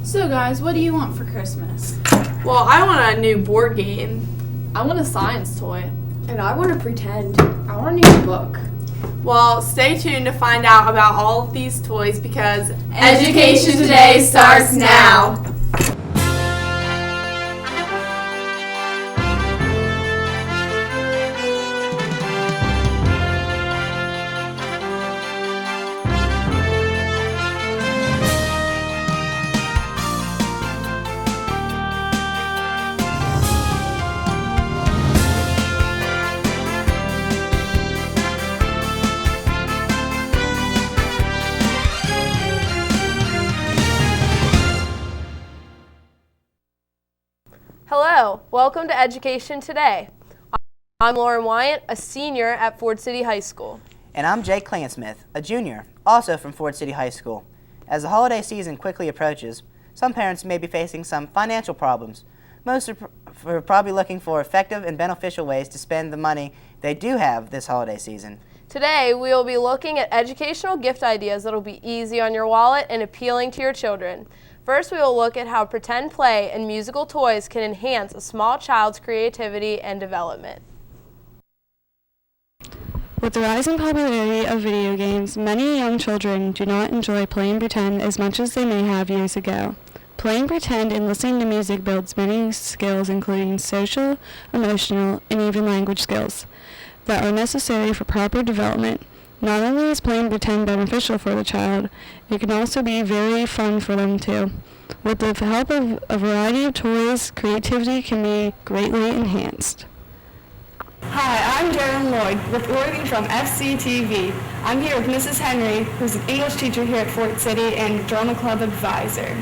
So guys, what do you want for Christmas? Well, I want a new board game. I want a science toy. And I want to pretend. I want a new book. Well, stay tuned to find out about all of these toys because Education Today starts now. Hello, welcome to Education Today. I'm Lauren Wyatt, a senior at Ford City High School. And I'm Jake Clansmith, a junior, also from Ford City High School. As the holiday season quickly approaches, some parents may be facing some financial problems. Most are probably looking for effective and beneficial ways to spend the money they do have this holiday season. Today, we will be looking at educational gift ideas that will be easy on your wallet and appealing to your children. First, we will look at how pretend play and musical toys can enhance a small child's creativity and development. With the rising popularity of video games, many young children do not enjoy playing pretend as much as they may have years ago. Playing pretend and listening to music builds many skills, including social, emotional, and even language skills that are necessary for proper development. Not only is playing pretend beneficial for the child, it can also be very fun for them too. With the help of a variety of toys, creativity can be greatly enhanced. Hi, I'm Darren Lloyd, reporting from S7E14. I'm here with Mrs. Henry, who's an English teacher here at Fort City and drama club advisor.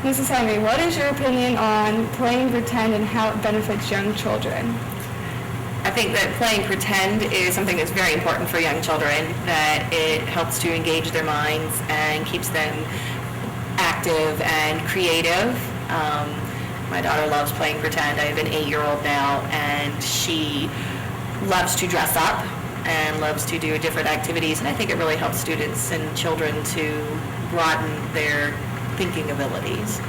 Mrs. Henry, what is your opinion on playing pretend and how it benefits young children? I think that playing pretend is something that's very important for young children, that it helps to engage their minds and keeps them active and creative. My daughter loves playing pretend. I have an 8-year-old now, and she loves to dress up and loves to do different activities, and I think it really helps students and children to broaden their thinking abilities.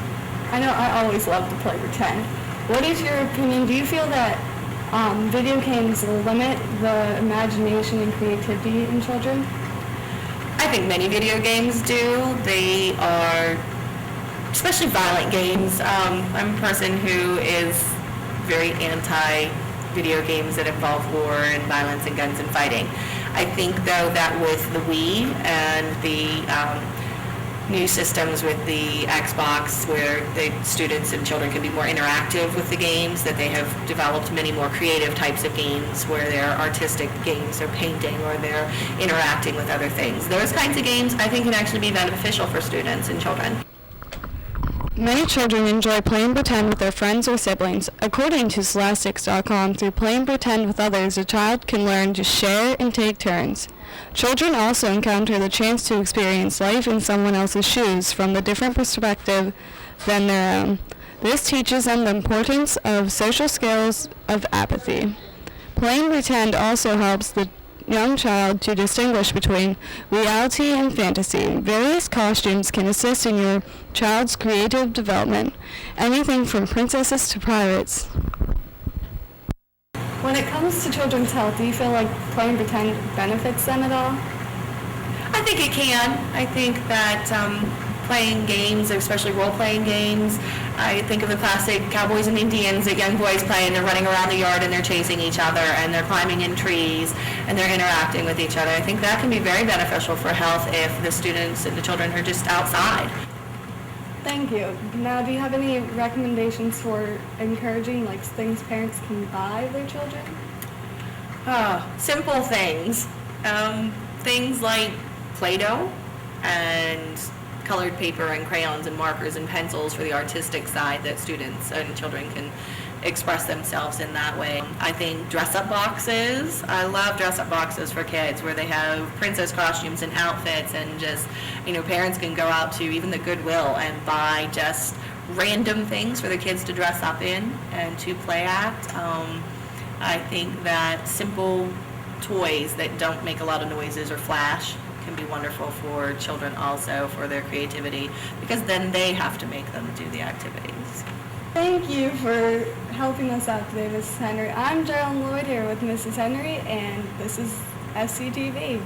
I know I always love to play pretend. What is your opinion? Do you feel that video games limit the imagination and creativity in children? I think many video games do. They are, especially violent games. I'm a person who is very anti-video games that involve war and violence and guns and fighting. I think, though, that with the Wii and the new systems with the Xbox where the students and children can be more interactive with the games, that they have developed many more creative types of games where they're artistic games, they're painting, or they're interacting with other things. Those kinds of games I think can actually be beneficial for students and children. Many children enjoy playing pretend with their friends or siblings. According to Scholastics.com, through playing pretend with others, a child can learn to share and take turns. Children also encounter the chance to experience life in someone else's shoes from a different perspective than their own. This teaches them the importance of social skills of empathy. Playing pretend also helps the young child to distinguish between reality and fantasy. Various costumes can assist in your child's creative development, anything from princesses to pirates. When it comes to children's health, do you feel like playing pretend benefits them at all? I think it can. I think that playing games, especially role-playing games, I think of the classic cowboys and Indians that young boys play, and they're running around the yard and they're chasing each other and they're climbing in trees and they're interacting with each other. I think that can be very beneficial for health if the students and the children are just outside. Thank you. Now, do you have any recommendations for encouraging things parents can buy their children? Simple things. Things like Play-Doh and colored paper and crayons and markers and pencils for the artistic side that students and children can express themselves in that way. I think dress-up boxes. I love dress-up boxes for kids where they have princess costumes and outfits, and just, parents can go out to even the Goodwill and buy just random things for the kids to dress up in and to play at. I think that simple toys that don't make a lot of noises or flash can be wonderful for children also, for their creativity, because then they have to make them do the activities. Thank you for helping us out today, Mrs. Henry. I'm Gerald Lloyd here with Mrs. Henry, and this is SCTV.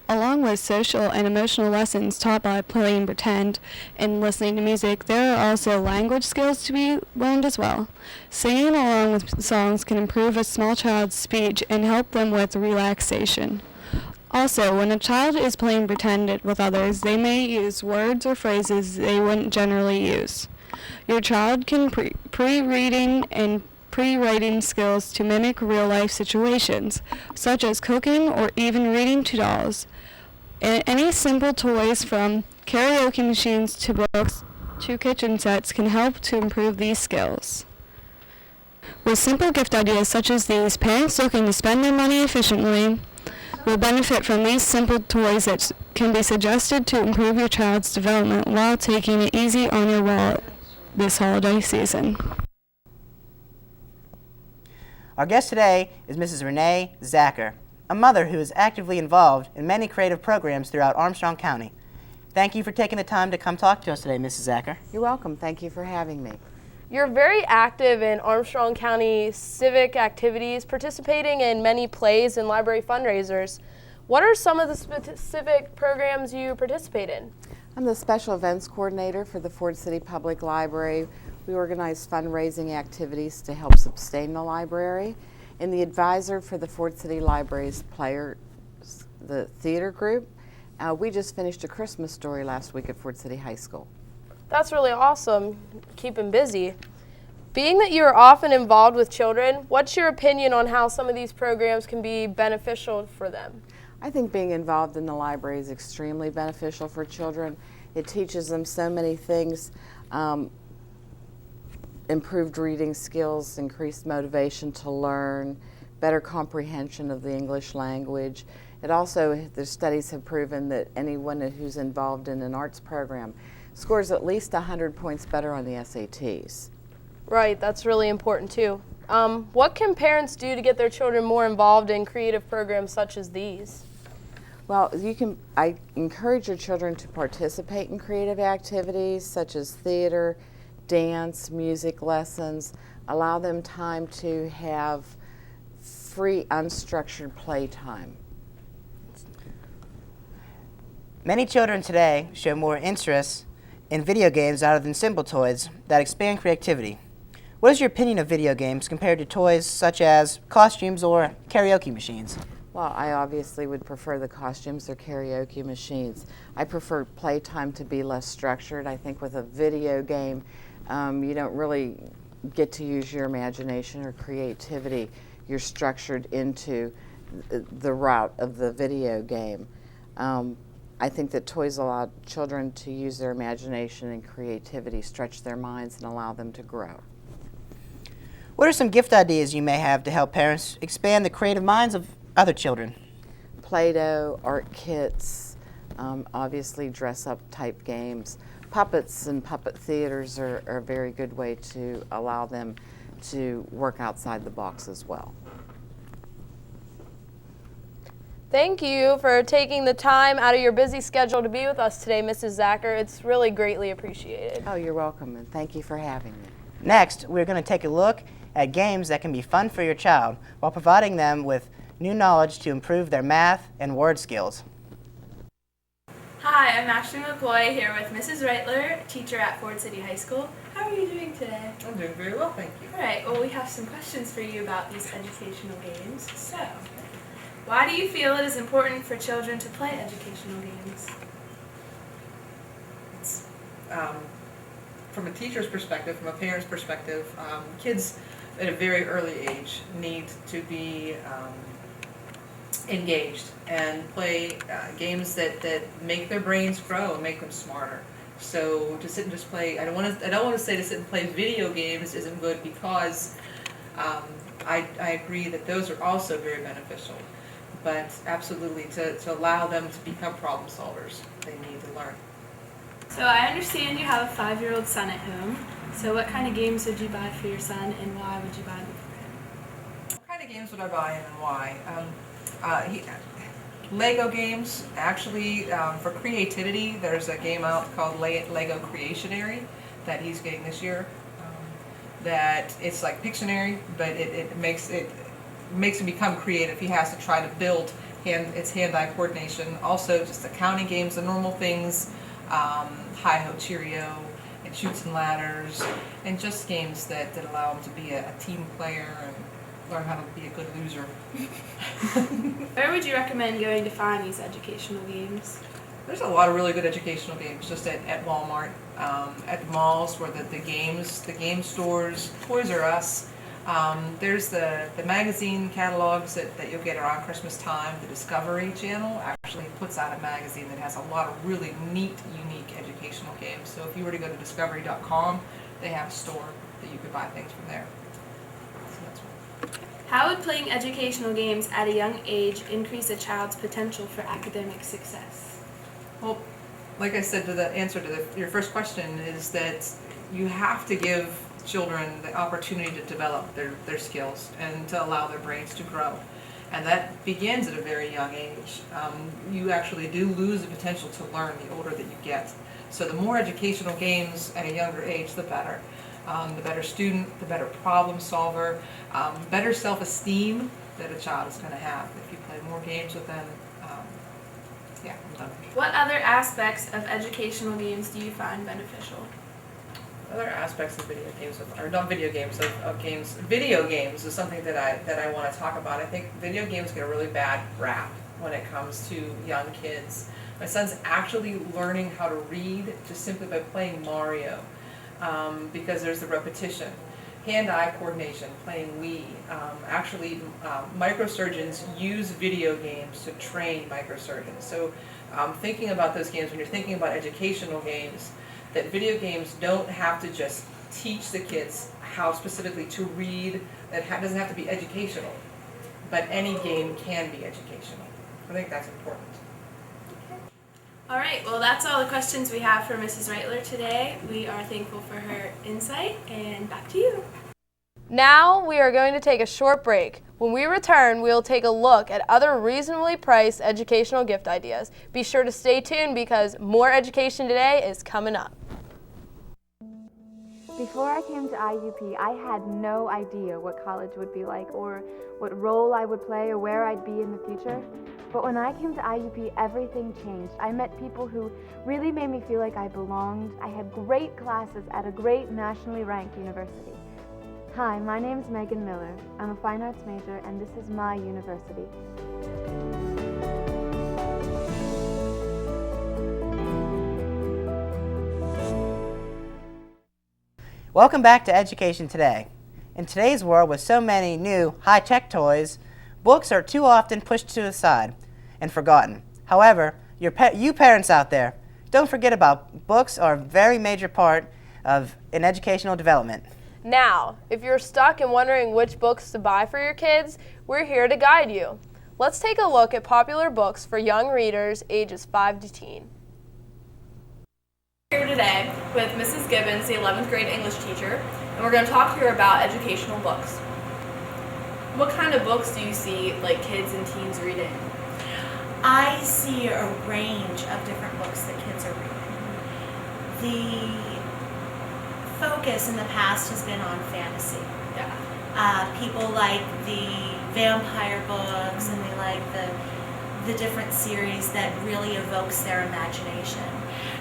Along with social and emotional lessons taught by playing pretend and listening to music, there are also language skills to be learned as well. Singing along with songs can improve a small child's speech and help them with relaxation. Also, when a child is playing pretend with others, they may use words or phrases they wouldn't generally use. Your child can pre-reading and pre-writing skills to mimic real-life situations, such as cooking or even reading to dolls. And any simple toys from karaoke machines to books to kitchen sets can help to improve these skills. With simple gift ideas such as these, parents looking to spend their money efficiently will benefit from these simple toys that can be suggested to improve your child's development while taking it easy on your wallet this holiday season. Our guest today is Mrs. Renee Zacher, a mother who is actively involved in many creative programs throughout Armstrong County. Thank you for taking the time to come talk to us today, Mrs. Zacher. You're welcome. Thank you for having me. You're very active in Armstrong County civic activities, participating in many plays and library fundraisers. What are some of the specific programs you participate in? I'm the Special Events Coordinator for the Ford City Public Library. We organize fundraising activities to help sustain the library. And the advisor for the Ford City Library's the theater group. We just finished A Christmas Story last week at Ford City High School. That's really awesome, keeping busy. Being that you're often involved with children, what's your opinion on how some of these programs can be beneficial for them? I think being involved in the library is extremely beneficial for children. It teaches them so many things, improved reading skills, increased motivation to learn, better comprehension of the English language. It also, the studies have proven that anyone who's involved in an arts program scores at least 100 points better on the SATs. Right, that's really important too. What can parents do to get their children more involved in creative programs such as these? Well, I encourage your children to participate in creative activities such as theater, dance, music lessons. Allow them time to have free, unstructured playtime. Many children today show more interest in video games rather than simple toys that expand creativity. What is your opinion of video games compared to toys such as costumes or karaoke machines? Well, I obviously would prefer the costumes or karaoke machines. I prefer playtime to be less structured. I think with a video game, you don't really get to use your imagination or creativity. You're structured into the route of the video game. I think that toys allow children to use their imagination and creativity, stretch their minds, and allow them to grow. What are some gift ideas you may have to help parents expand the creative minds of other children? Play-Doh, art kits, obviously dress-up type games. Puppets and puppet theaters are a very good way to allow them to work outside the box as well. Thank you for taking the time out of your busy schedule to be with us today, Mrs. Zacher. It's really greatly appreciated. Oh, you're welcome, and thank you for having me. Next, we're going to take a look at games that can be fun for your child while providing them with new knowledge to improve their math and word skills. Hi, I'm Ashley McCoy here with Mrs. Reitler, teacher at Ford City High School. How are you doing today? I'm doing very well, thank you. Alright, well we have some questions for you about these educational games. So, why do you feel it is important for children to play educational games? From a teacher's perspective, from a parent's perspective, kids at a very early age need to be engaged and play games that make their brains grow and make them smarter. So to sit and just play, I don't want to say to sit and play video games isn't good, because I agree that those are also very beneficial. But absolutely, to allow them to become problem solvers, they need to learn. So I understand you have a 5-year-old son at home. So what kind of games would you buy for your son, and why would you buy them for him? What kind of games would I buy and why? Lego games, actually, for creativity, there's a game out called Lego Creationary that he's getting this year. That it's like Pictionary, but it makes him become creative. He has to try to build hand-eye coordination. Also, just accounting games, the normal things, Hi-Ho Cheerio, and Chutes and Ladders, and just games that allow him to be a team player and learn how to be a good loser. Where would you recommend going to find these educational games? There's a lot of really good educational games just at Walmart, at the malls where the game stores, Toys R Us. There's the magazine catalogs that you'll get around Christmas time. The Discovery Channel actually puts out a magazine that has a lot of really neat, unique educational games. So if you were to go to discovery.com, they have a store that you could buy things from there. So that's what. How would playing educational games at a young age increase a child's potential for academic success? Well, like I said, the answer to your first question is that you have to give children the opportunity to develop their skills and to allow their brains to grow. And that begins at a very young age. You actually do lose the potential to learn the older that you get. So the more educational games at a younger age, the better. The better student, the better problem solver, better self-esteem that a child is going to have if you play more games with them. Yeah, I'm done. What other aspects of educational games do you find beneficial? Other aspects of video games, or not video games, of games. Video games is something that I want to talk about. I think video games get a really bad rap when it comes to young kids. My son's actually learning how to read just simply by playing Mario, because there's the repetition. Hand-eye coordination, playing Wii. Actually, microsurgeons use video games to train microsurgeons. So thinking about those games, when you're thinking about educational games, that video games don't have to just teach the kids how specifically to read, that doesn't have to be educational, but any game can be educational. I think that's important. All right, well that's all the questions we have for Mrs. Reitler today. We are thankful for her insight, and back to you. Now we are going to take a short break. When we return, we will take a look at other reasonably priced educational gift ideas. Be sure to stay tuned because more education today is coming up. Before I came to IUP, I had no idea what college would be like or what role I would play or where I'd be in the future. But when I came to IUP, everything changed. I met people who really made me feel like I belonged. I had great classes at a great nationally ranked university. Hi, my name's Megan Miller. I'm a fine arts major, and this is my university. Welcome back to Education Today. In today's world with so many new high-tech toys, books are too often pushed to the side and forgotten. However, you parents out there, don't forget about books are a very major part of an educational development. Now, if you're stuck and wondering which books to buy for your kids, we're here to guide you. Let's take a look at popular books for young readers ages 5 to teen. Here today with Mrs. Gibbons, the 11th grade English teacher, and we're going to talk to her about educational books. What kind of books do you see like kids and teens reading? I see a range of different books that kids are reading. The focus in the past has been on fantasy. Yeah. People like the vampire books and they like the different series that really evokes their imagination.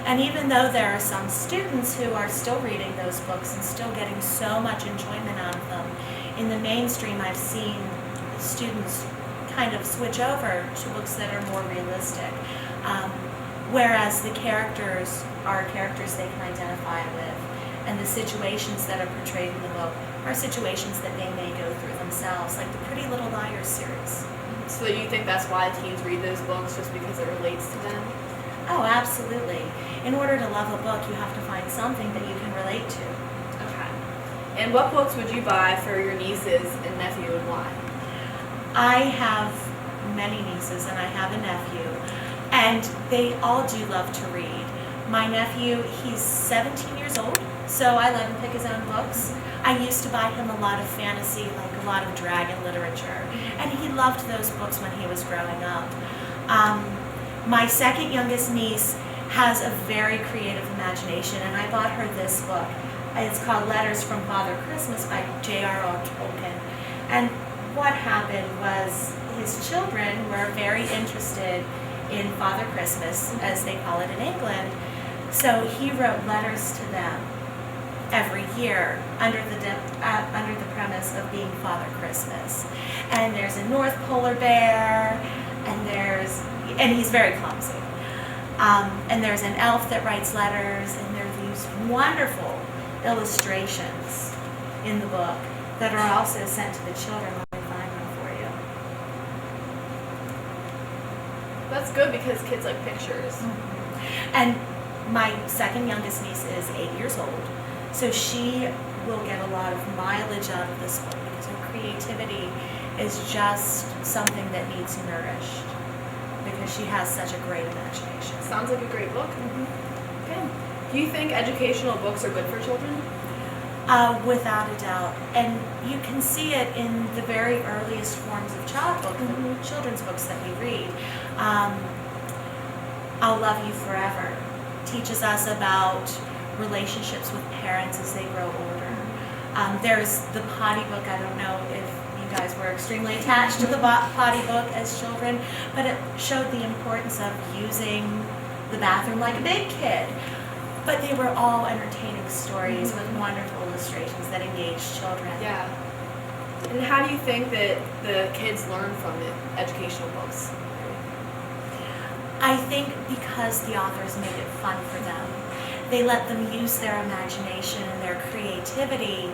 And even though there are some students who are still reading those books and still getting so much enjoyment out of them, in the mainstream I've seen students kind of switch over to books that are more realistic. Whereas the characters are characters they can identify with, and the situations that are portrayed in the book are situations that they may go through themselves, like the Pretty Little Liars series. So you think that's why teens read those books, just because it relates to them? Oh, absolutely. In order to love a book, you have to find something that you can relate to. Okay. And what books would you buy for your nieces and nephew and why? I have many nieces and I have a nephew, and they all do love to read. My nephew, he's 17 years old, so I let him pick his own books. I used to buy him a lot of fantasy, like a lot of dragon literature, and he loved those books when he was growing up. My second youngest niece has a very creative imagination, and I bought her this book. It's called Letters from Father Christmas by J.R.R. Tolkien. And what happened was his children were very interested in Father Christmas, as they call it in England. So he wrote letters to them every year under the premise of being Father Christmas. And there's a North Polar Bear, and he's very clumsy. And there's an elf that writes letters, and there are these wonderful illustrations in the book that are also sent to the children when we find them for you. That's good because kids like pictures. Mm-hmm. And my second youngest niece is 8 years old, so she will get a lot of mileage out of this book because her creativity is just something that needs nourished because she has such a great imagination. Sounds like a great book. Mm-hmm. Okay. Do you think educational books are good for children? Without a doubt. And you can see it in the very earliest forms of children's books that we read. I'll Love You Forever teaches us about relationships with parents as they grow older. There's the potty book. I don't know if you guys were extremely attached to the potty book as children, but it showed the importance of using the bathroom like a big kid. But they were all entertaining stories with wonderful illustrations that engaged children. Yeah. And how do you think that the kids learn from the educational books? I think because the authors made it fun for them. They let them use their imagination and their creativity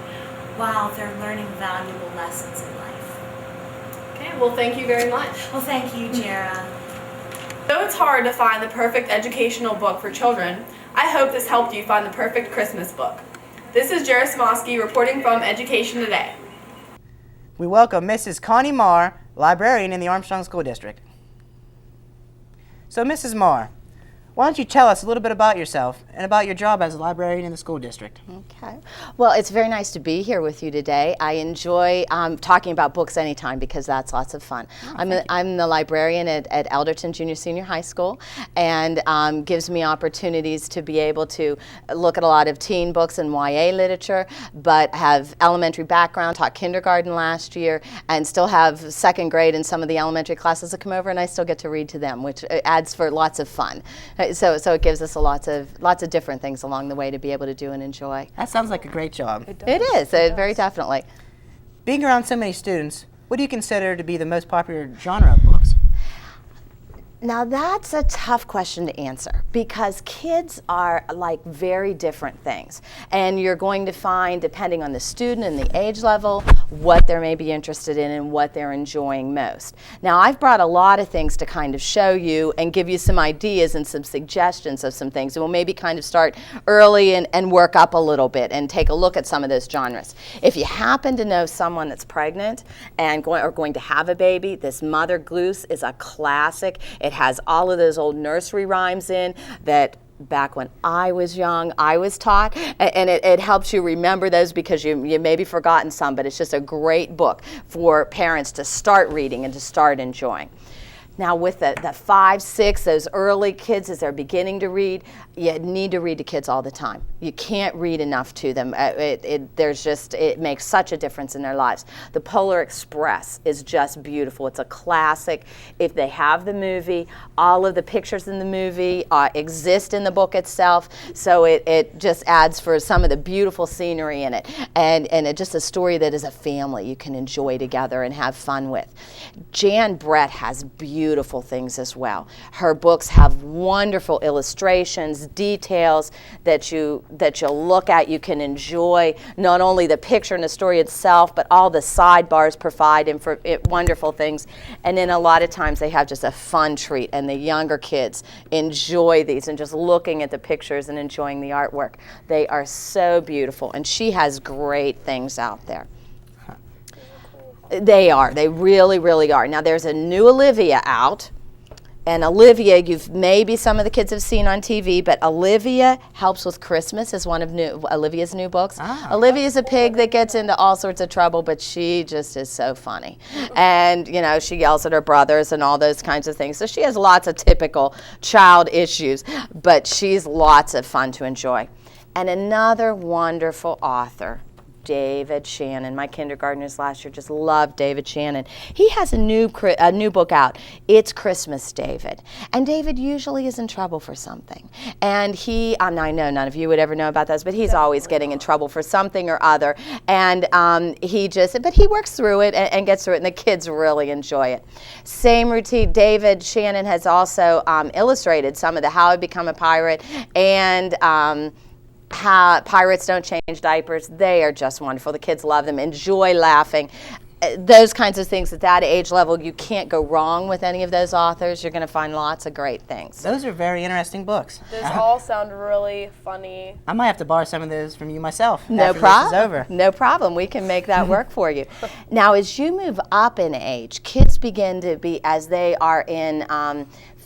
while they're learning valuable lessons in life. Okay, well thank you very much. Well, thank you, Jara. Though it's hard to find the perfect educational book for children, I hope this helped you find the perfect Christmas book. This is Jara Smosky reporting from Education Today. We welcome Mrs. Connie Marr, librarian in the Armstrong School District. So, Mrs. Marr, why don't you tell us a little bit about yourself and about your job as a librarian in the school district? Okay. Well, it's very nice to be here with you today. I enjoy talking about books anytime because that's lots of fun. I'm the librarian at Elderton Junior Senior High School, and gives me opportunities to be able to look at a lot of teen books and YA literature, but have elementary background, taught kindergarten last year, and still have second grade in some of the elementary classes that come over, and I still get to read to them, which adds for lots of fun. So it gives us lots of different things along the way to be able to do and enjoy. That sounds like a great job. It is, very definitely. Being around so many students, what do you consider to be the most popular genre of books? Now that's a tough question to answer because kids are like very different things, and you're going to find, depending on the student and the age level, what they may be interested in and what they're enjoying most. Now I've brought a lot of things to kind of show you and give you some ideas and some suggestions of some things, and we'll maybe kind of start early and work up a little bit and take a look at some of those genres. If you happen to know someone that's pregnant and going to have a baby, this Mother Goose is a classic. It has all of those old nursery rhymes in that back when I was young, I was taught, and it helps you remember those because you maybe forgotten some, but it's just a great book for parents to start reading and to start enjoying. Now with the 5, 6, those early kids as they're beginning to read, you need to read to kids all the time. You can't read enough to them. It makes such a difference in their lives. The Polar Express is just beautiful. It's a classic. If they have the movie, all of the pictures in the movie exist in the book itself, so it just adds for some of the beautiful scenery in it. And it's just a story that is a family you can enjoy together and have fun with. Jan Brett has beautiful things as well. Her books have wonderful illustrations, details that you'll look at. You can enjoy not only the picture and the story itself, but all the sidebars provide wonderful things. And then a lot of times they have just a fun treat, and the younger kids enjoy these and just looking at the pictures and enjoying the artwork. They are so beautiful, and she has great things out there. They are. They really, really are. Now there's a new Olivia out, And Olivia, maybe some of the kids have seen on TV, but Olivia Helps with Christmas is one of Olivia's new books. Olivia's a pig that gets into all sorts of trouble, but she just is so funny. And, you know, she yells at her brothers and all those kinds of things. So she has lots of typical child issues, but she's lots of fun to enjoy. And another wonderful author, David Shannon. My kindergartners last year just loved David Shannon. He has a new book out. It's Christmas, David. And David usually is in trouble for something. And I know none of you would ever know about this, but he's always getting in trouble for something or other. And but he works through it and gets through it, and the kids really enjoy it. Same routine. David Shannon has also illustrated some of the How I Become a Pirate and How Pirates Don't Change Diapers. They are just wonderful. The kids love them, enjoy laughing. Those kinds of things at that age level, you can't go wrong with any of those authors. You're going to find lots of great things. Those are very interesting books. Those all sound really funny. I might have to borrow some of those from you myself. No after problem. This is over. No problem. We can make that work for you. Now, as you move up in age, kids begin to be, as they are in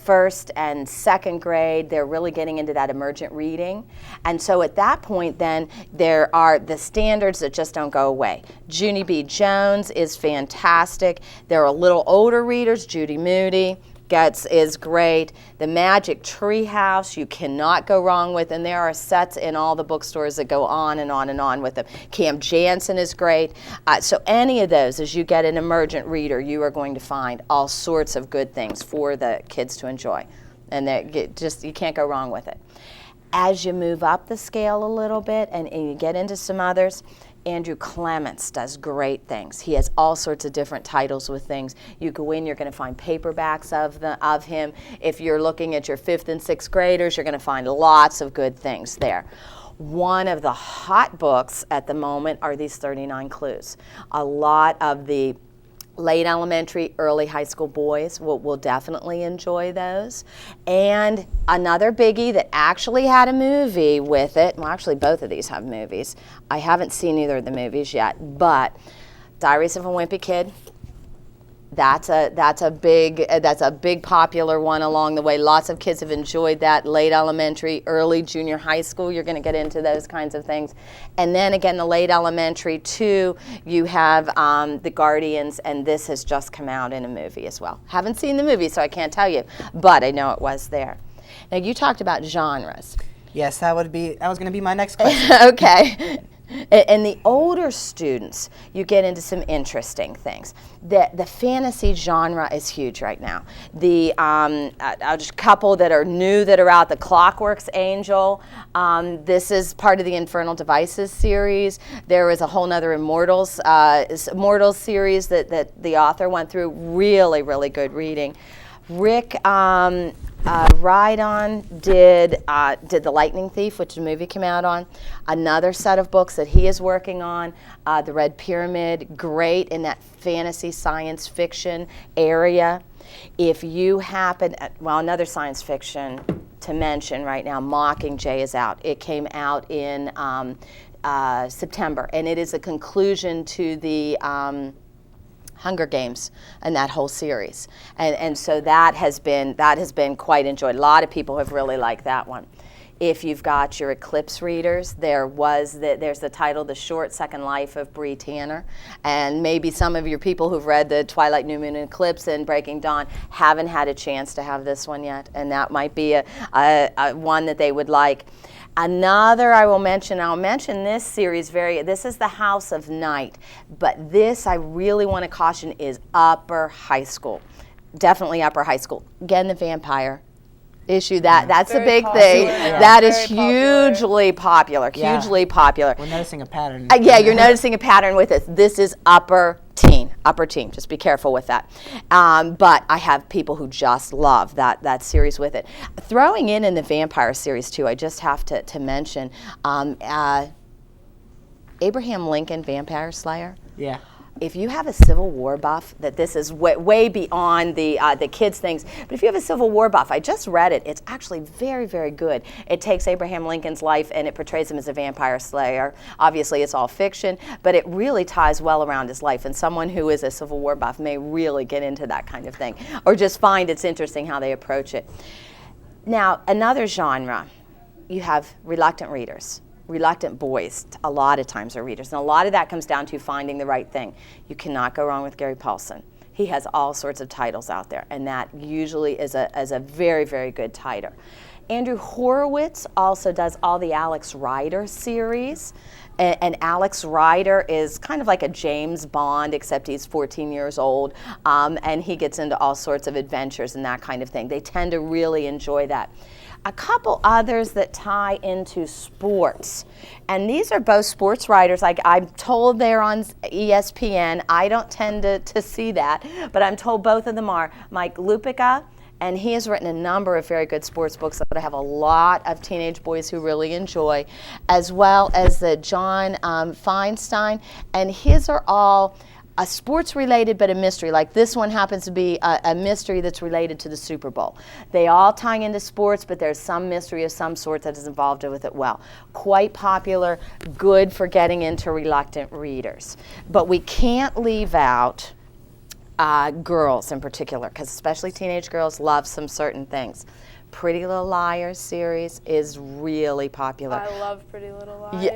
first and second grade, they're really getting into that emergent reading. And so at that point then, there are the standards that just don't go away. Junie B. Jones is fantastic. There are little older readers, Judy Moody is great. The Magic Tree House, you cannot go wrong with, and there are sets in all the bookstores that go on and on and on with them. Cam Jansen is great. So any of those, as you get an emergent reader, you are going to find all sorts of good things for the kids to enjoy. And you can't go wrong with it. As you move up the scale a little bit and you get into some others, Andrew Clements does great things. He has all sorts of different titles with things. You go in, you're going to find paperbacks of him. If you're looking at your 5th and 6th graders, you're going to find lots of good things there. One of the hot books at the moment are these 39 Clues. A lot of the late elementary, early high school boys will definitely enjoy those. And another biggie that actually had a movie with it, well, actually both of these have movies. I haven't seen either of the movies yet, but Diaries of a Wimpy Kid, that's a big popular one along the way. Lots of kids have enjoyed that. Late elementary, early junior high school, you're going to get into those kinds of things. And then again, the late elementary too, you have The Guardians, and this has just come out in a movie as well. Haven't seen the movie, so I can't tell you, but I know it was there. Now, you talked about genres. Yes, that was going to be my next question. Okay. And the older students, you get into some interesting things. The fantasy genre is huge right now. I'll just couple that are new that are out. The Clockworks Angel. This is part of the Infernal Devices series. There was a whole nother Immortals series that the author went through. Really, really good reading. Rick Rydon did The Lightning Thief, which the movie came out on. Another set of books that he is working on, The Red Pyramid, great in that fantasy science fiction area. If you happen, another science fiction to mention right now, Mockingjay is out. It came out in September, and it is a conclusion to the Hunger Games and that whole series, and so that has been quite enjoyed. A lot of people have really liked that one. If you've got your Eclipse readers, there's the title, The Short Second Life of Bree Tanner, and maybe some of your people who've read the Twilight, New Moon, and Eclipse and Breaking Dawn haven't had a chance to have this one yet, and that might be a one that they would like. Another I'll mention this series this is The House of Night, but this I really want to caution is upper high school. Definitely upper high school. Again, the vampire issue, that's a big thing. Yeah. That is hugely popular, hugely popular. We're noticing a pattern. Yeah, you're noticing a pattern with it. This is upper teen. Just be careful with that. But I have people who just love that series with it. Throwing in the vampire series too, I just have to mention Abraham Lincoln, Vampire Slayer. Yeah. if you have a Civil War buff, that this is way beyond the kids' things, but if you have a Civil War buff, I just read it, it's actually very, very good. It takes Abraham Lincoln's life and it portrays him as a vampire slayer. Obviously, it's all fiction, but it really ties well around his life, and someone who is a Civil War buff may really get into that kind of thing, or just find it's interesting how they approach it. Now, another genre, you have reluctant readers. Reluctant boys a lot of times are readers, and a lot of that comes down to finding the right thing. You cannot go wrong with Gary Paulson. He has all sorts of titles out there, and that usually is a very, very good title. Andrew Horowitz also does all the Alex Rider series, and Alex Rider is kind of like a James Bond, except he's 14 years old, and he gets into all sorts of adventures and that kind of thing. They tend to really enjoy that. A couple others that tie into sports, and these are both sports writers. I'm told they're on ESPN. I don't tend to see that, but I'm told both of them are. Mike Lupica, and he has written a number of very good sports books that I have a lot of teenage boys who really enjoy, as well as the John Feinstein, and his are all a sports related but a mystery. Like this one happens to be a mystery that's related to the Super Bowl. They all tie into sports, but there's some mystery of some sort that is involved with it. Well, quite popular, good for getting into reluctant readers. But we can't leave out girls in particular, because especially teenage girls love some certain things. Pretty Little Liars series is really popular. I love Pretty Little Liars.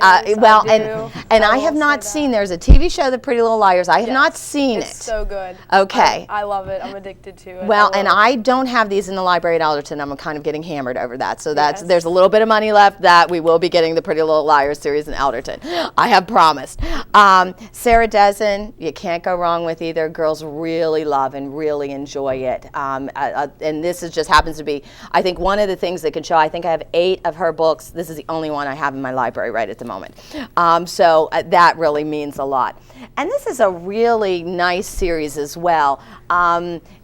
And I have not seen, there's a TV show, The Pretty Little Liars. I have not seen it. It's so good. Okay. I love it. I'm addicted to it. Well, and I don't have these in the library at Alderton. I'm kind of getting hammered over that. So there's a little bit of money left that we will be getting the Pretty Little Liars series in Alderton. I have promised. Sarah Dessen, you can't go wrong with either. Girls really love and really enjoy it. And this just happens to be, I think, one of the things that can show. I think I have 8 of her books. This is the only one I have in my library right at the moment. So that really means a lot. And this is a really nice series as well.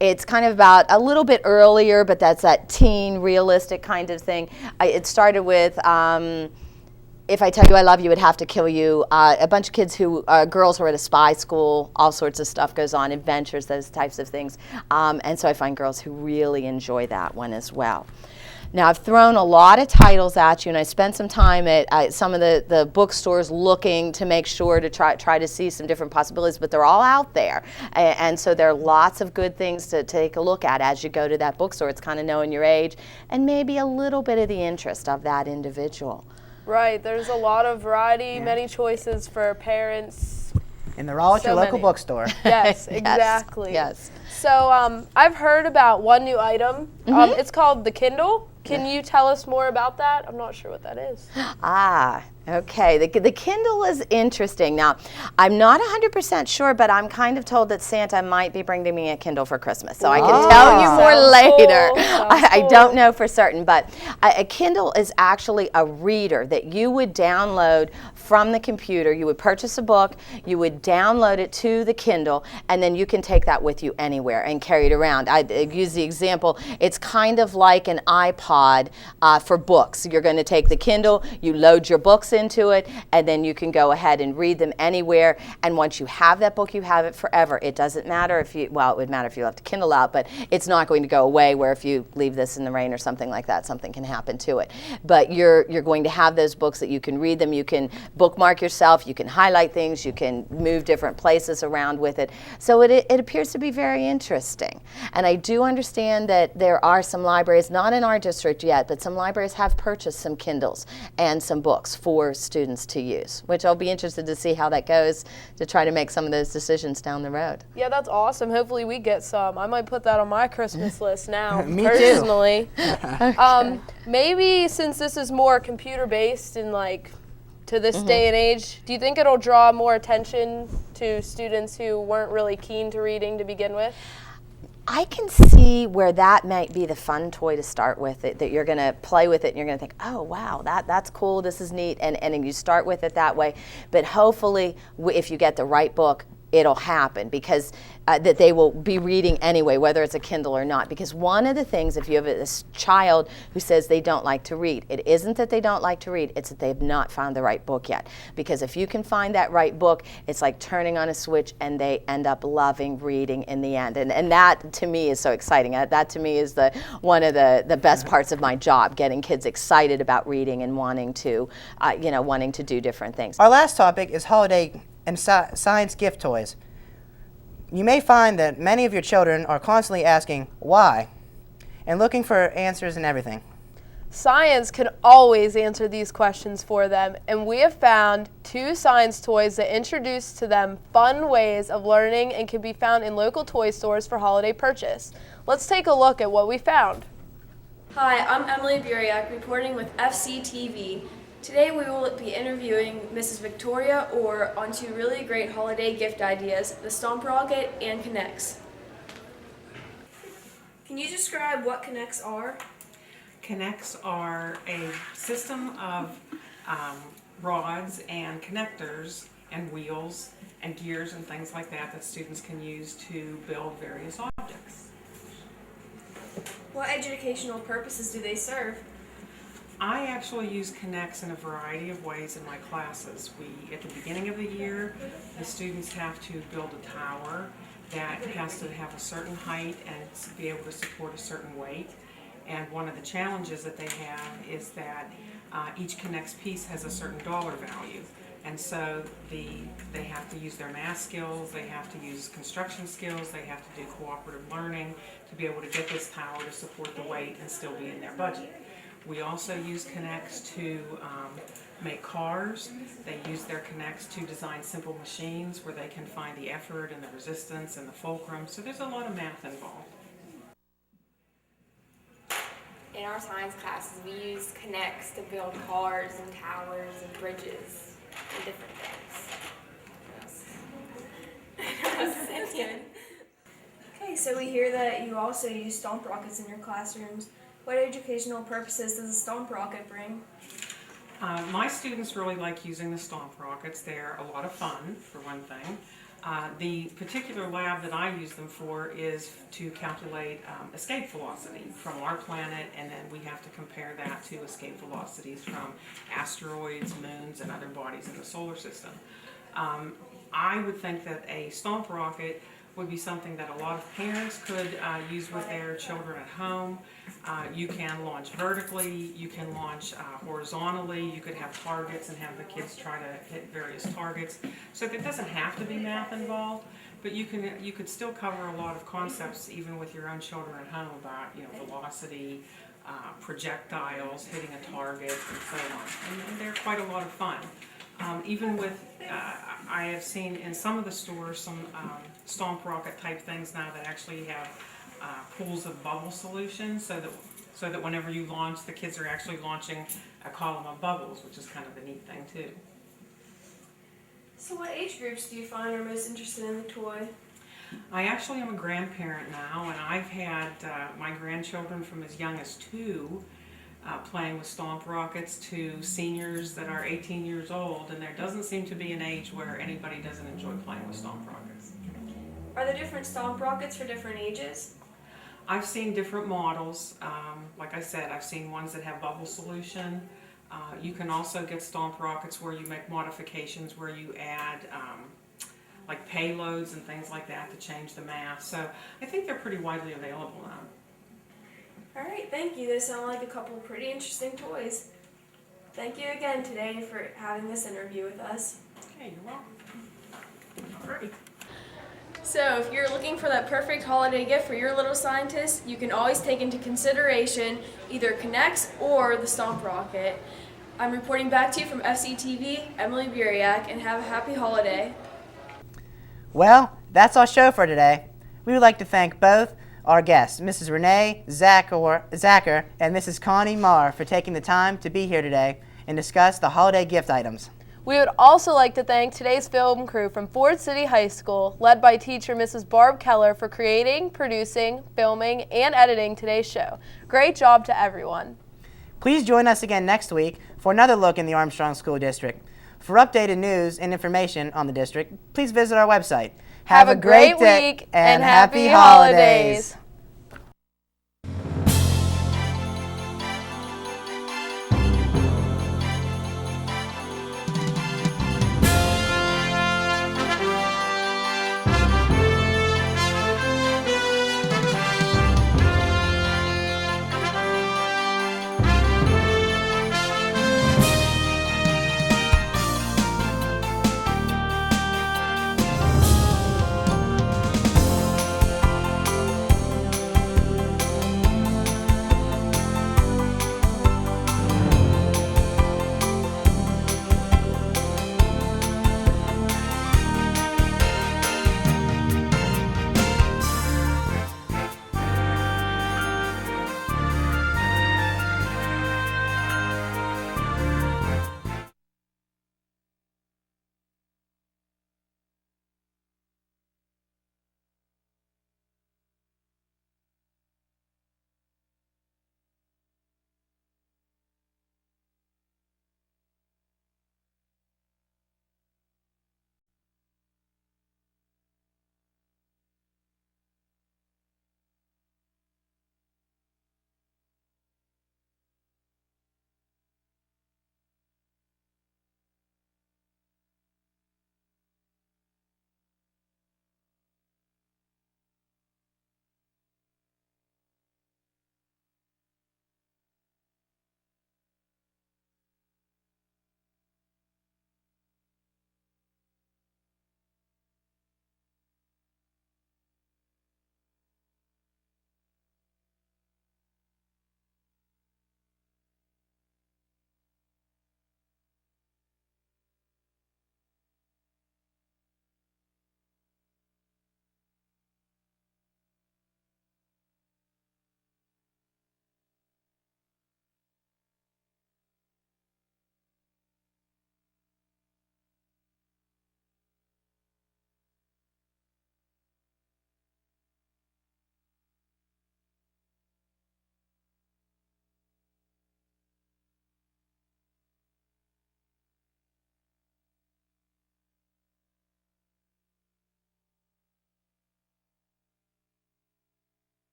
It's kind of about a little bit earlier, but that's that teen realistic kind of thing. It started with If I Tell You I Love You, Would Have to Kill You. A bunch of kids girls who are at a spy school, all sorts of stuff goes on, adventures, those types of things. And so I find girls who really enjoy that one as well. Now, I've thrown a lot of titles at you, and I spent some time at some of the bookstores looking to make sure to try to see some different possibilities, but they're all out there. And so there are lots of good things to take a look at as you go to that bookstore. It's kind of knowing your age and maybe a little bit of the interest of that individual. Right, there's a lot of variety, many choices for parents. And they're all at your local bookstore. Yes, exactly. Yes. So I've heard about one new item. It's called the Kindle. Can you tell us more about that? I'm not sure what that is. Okay. The Kindle is interesting. Now, I'm not 100% sure, but I'm kind of told that Santa might be bringing me a Kindle for Christmas. So I can tell you more later. I don't know for certain, but a Kindle is actually a reader that you would download from the computer. You would purchase a book, you would download it to the Kindle, and then you can take that with you anywhere and carry it around. I use the example, it's kind of like an iPod for books. You're going to take the Kindle, you load your books into it, and then you can go ahead and read them anywhere. And once you have that book, you have it forever. It doesn't matter if you, well, it would matter if you left the Kindle out, but it's not going to go away where if you leave this in the rain or something like that, something can happen to it. But you're going to have those books that you can read them, you can bookmark yourself, you can highlight things, you can move different places around with it. So it appears to be very interesting. And I do understand that there are some libraries, not in our district yet, but some libraries have purchased some Kindles and some books for students to use, which I'll be interested to see how that goes to try to make some of those decisions down the road. Yeah, that's awesome. Hopefully we get some. I might put that on my Christmas list now, Me personally. Too. Maybe since this is more computer-based and like to this day and age, do you think it'll draw more attention to students who weren't really keen to reading to begin with? I can see where that might be the fun toy to start with, that you're going to play with it and you're going to think, oh, wow, that's cool, this is neat, and you start with it that way. But hopefully, if you get the right book, it'll happen, because that they will be reading anyway, whether it's a Kindle or not. Because one of the things, if you have this child who says they don't like to read, it isn't that they don't like to read, it's that they've not found the right book yet. Because if you can find that right book, it's like turning on a switch and they end up loving reading in the end. And that to me is so exciting. That to me is one of the best parts of my job, getting kids excited about reading and wanting to do different things. Our last topic is holiday and science gift toys. You may find that many of your children are constantly asking why and looking for answers in everything. Science can always answer these questions for them, and we have found 2 science toys that introduce to them fun ways of learning and can be found in local toy stores for holiday purchase. Let's take a look at what we found. Hi, I'm Emily Buriak, reporting with FC-TV. Today we will be interviewing Mrs. Victoria Orr on 2 really great holiday gift ideas, the Stomp Rocket and K'NEX. Can you describe what K'NEX are? K'NEX are a system of rods and connectors and wheels and gears and things like that students can use to build various objects. What educational purposes do they serve? I actually use K'NEX in a variety of ways in my classes. At the beginning of the year, the students have to build a tower that has to have a certain height and be able to support a certain weight. And one of the challenges that they have is that each K'NEX piece has a certain dollar value. And so they have to use their math skills, they have to use construction skills, they have to do cooperative learning to be able to get this tower to support the weight and still be in their budget. We also use K'NEX to make cars. They use their K'NEX to design simple machines where they can find the effort and the resistance and the fulcrum. So there's a lot of math involved. In our science classes, we use K'NEX to build cars and towers and bridges and different things. Okay, so we hear that you also use Stomp Rockets in your classrooms. What educational purposes does a Stomp Rocket bring? My students really like using the Stomp Rockets. They're a lot of fun, for one thing. The particular lab that I use them for is to calculate escape velocity from our planet, and then we have to compare that to escape velocities from asteroids, moons, and other bodies in the solar system. I would think that a Stomp Rocket would be something that a lot of parents could use with their children at home. You can launch vertically, you can launch horizontally, you could have targets and have the kids try to hit various targets. So there doesn't have to be math involved, but you could still cover a lot of concepts even with your own children at home about velocity, projectiles, hitting a target, and so on. And they're quite a lot of fun. Even with, I have seen in some of the stores some Stomp Rocket type things now that actually have pools of bubble solution, so that whenever you launch, the kids are actually launching a column of bubbles, which is kind of a neat thing too. So what age groups do you find are most interested in the toy? I actually am a grandparent now, and I've had my grandchildren from as young as 2 playing with Stomp Rockets to seniors that are 18 years old, and there doesn't seem to be an age where anybody doesn't enjoy playing with Stomp Rockets. Are there different Stomp Rockets for different ages? I've seen different models. Like I said, I've seen ones that have bubble solution. You can also get Stomp Rockets where you make modifications where you add like payloads and things like that to change the math. So I think they're pretty widely available now. Alright, thank you. Those sound like a couple of pretty interesting toys. Thank you again today for having this interview with us. Okay, you're welcome. Alright. So if you're looking for that perfect holiday gift for your little scientist, you can always take into consideration either K'NEX or the Stomp Rocket. I'm reporting back to you from FC-TV, Emily Buriak, and have a happy holiday. Well, that's our show for today. We would like to thank both our guests, Mrs. Renee Zacher and Mrs. Connie Marr, for taking the time to be here today and discuss the holiday gift items. We would also like to thank today's film crew from Ford City High School, led by teacher Mrs. Barb Keller, for creating, producing, filming, and editing today's show. Great job to everyone. Please join us again next week for another look in the Armstrong School District. For updated news and information on the district, please visit our website. Have a great week and happy holidays.